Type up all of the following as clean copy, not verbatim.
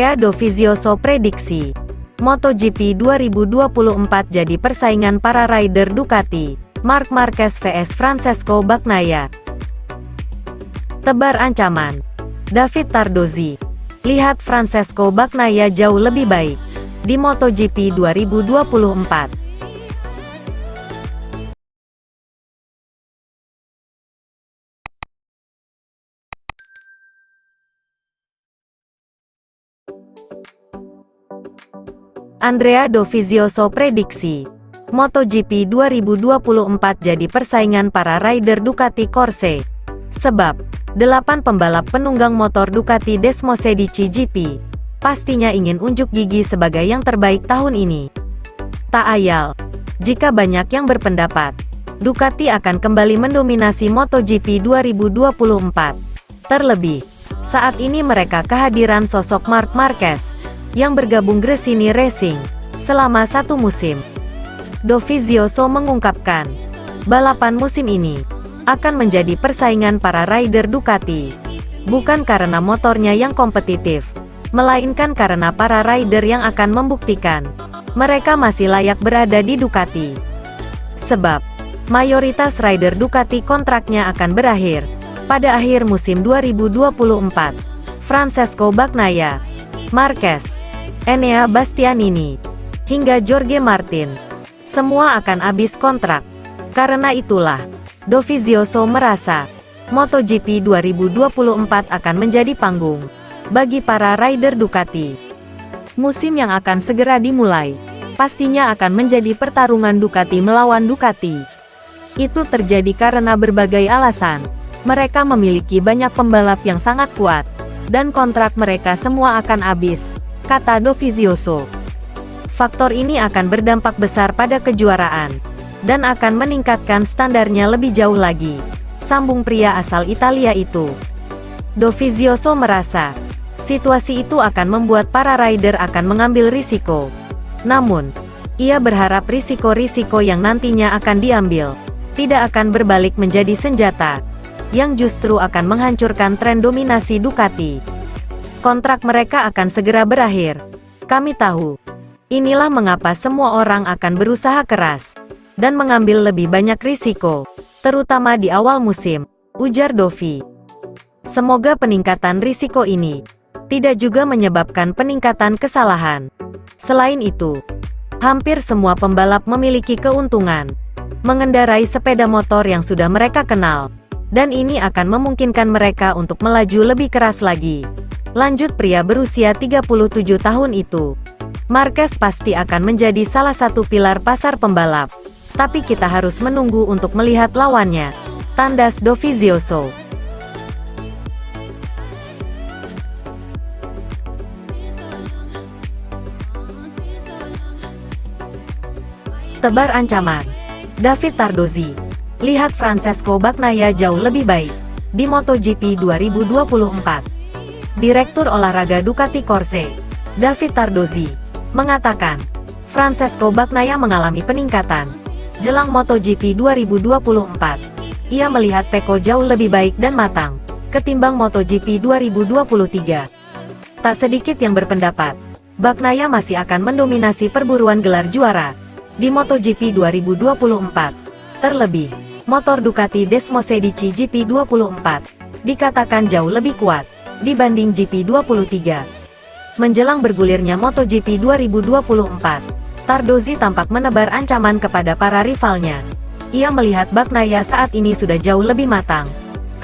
Andrea Dovizioso prediksi, MotoGP 2024 jadi persaingan para rider Ducati, Marc Marquez vs Francesco Bagnaia. Tebar ancaman, David Tardozzi, lihat Francesco Bagnaia jauh lebih baik di MotoGP 2024. Andrea Dovizioso prediksi, MotoGP 2024 jadi persaingan para rider Ducati Corse. Sebab, 8 pembalap penunggang motor Ducati Desmosedici GP, pastinya ingin unjuk gigi sebagai yang terbaik tahun ini. Tak ayal, jika banyak yang berpendapat, Ducati akan kembali mendominasi MotoGP 2024. Terlebih, saat ini mereka kehadiran sosok Marc Marquez, yang bergabung Gresini Racing selama 1 musim. Dovizioso mengungkapkan, balapan musim ini akan menjadi persaingan para rider Ducati, bukan karena motornya yang kompetitif, melainkan karena para rider yang akan membuktikan mereka masih layak berada di Ducati. Sebab, mayoritas rider Ducati kontraknya akan berakhir pada akhir musim 2024. Francesco Bagnaia, Marquez, Enea Bastianini, hingga Jorge Martin, semua akan habis kontrak. Karena itulah, Dovizioso merasa, MotoGP 2024 akan menjadi panggung bagi para rider Ducati. Musim yang akan segera dimulai, pastinya akan menjadi pertarungan Ducati melawan Ducati. Itu terjadi karena berbagai alasan. Mereka memiliki banyak pembalap yang sangat kuat, dan kontrak mereka semua akan habis, kata Dovizioso. Faktor ini akan berdampak besar pada kejuaraan, dan akan meningkatkan standarnya lebih jauh lagi, sambung pria asal Italia itu. Dovizioso merasa, situasi itu akan membuat para rider akan mengambil risiko. Namun, ia berharap risiko-risiko yang nantinya akan diambil, tidak akan berbalik menjadi senjata, yang justru akan menghancurkan tren dominasi Ducati. Kontrak mereka akan segera berakhir. Kami tahu. Inilah mengapa semua orang akan berusaha keras dan mengambil lebih banyak risiko, terutama di awal musim, ujar Dovi. Semoga peningkatan risiko ini tidak juga menyebabkan peningkatan kesalahan. Selain itu, hampir semua pembalap memiliki keuntungan mengendarai sepeda motor yang sudah mereka kenal, dan ini akan memungkinkan mereka untuk melaju lebih keras lagi. Lanjut pria berusia 37 tahun itu. Marquez pasti akan menjadi salah satu pilar pasar pembalap. Tapi kita harus menunggu untuk melihat lawannya, tandas Dovizioso. Tebar ancaman, David Tardozzi, lihat Francesco Bagnaia jauh lebih baik di MotoGP 2024. Direktur Olahraga Ducati Corse, David Tardozzi, mengatakan, Francesco Bagnaia mengalami peningkatan jelang MotoGP 2024. Ia melihat Pecco jauh lebih baik dan matang ketimbang MotoGP 2023. Tak sedikit yang berpendapat, Bagnaia masih akan mendominasi perburuan gelar juara di MotoGP 2024. Terlebih, motor Ducati Desmosedici GP24 dikatakan jauh lebih kuat dibanding GP23. Menjelang bergulirnya MotoGP 2024, Tardozzi tampak menebar ancaman kepada para rivalnya. Ia melihat Bagnaia saat ini sudah jauh lebih matang,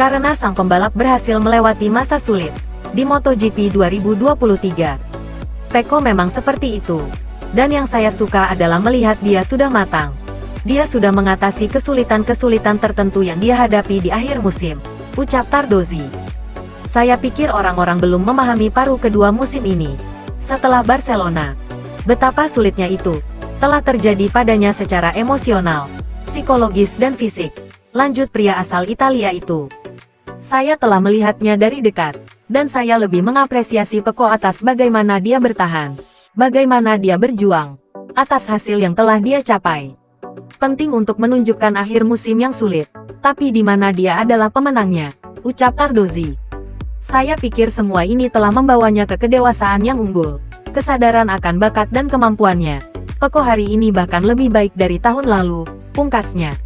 karena sang pembalap berhasil melewati masa sulit di MotoGP 2023. Pecco memang seperti itu, dan yang saya suka adalah melihat dia sudah matang. Dia sudah mengatasi kesulitan-kesulitan tertentu yang dia hadapi di akhir musim, ucap Tardozzi. Saya pikir orang-orang belum memahami paruh kedua musim ini. Setelah Barcelona, betapa sulitnya itu telah terjadi padanya secara emosional, psikologis dan fisik. Lanjut pria asal Italia itu. Saya telah melihatnya dari dekat, dan saya lebih mengapresiasi Pecco atas bagaimana dia bertahan, bagaimana dia berjuang, atas hasil yang telah dia capai. Penting untuk menunjukkan akhir musim yang sulit, tapi di mana dia adalah pemenangnya, ucap Tardozzi. Saya pikir semua ini telah membawanya ke kedewasaan yang unggul, kesadaran akan bakat dan kemampuannya. Peko hari ini bahkan lebih baik dari tahun lalu, pungkasnya.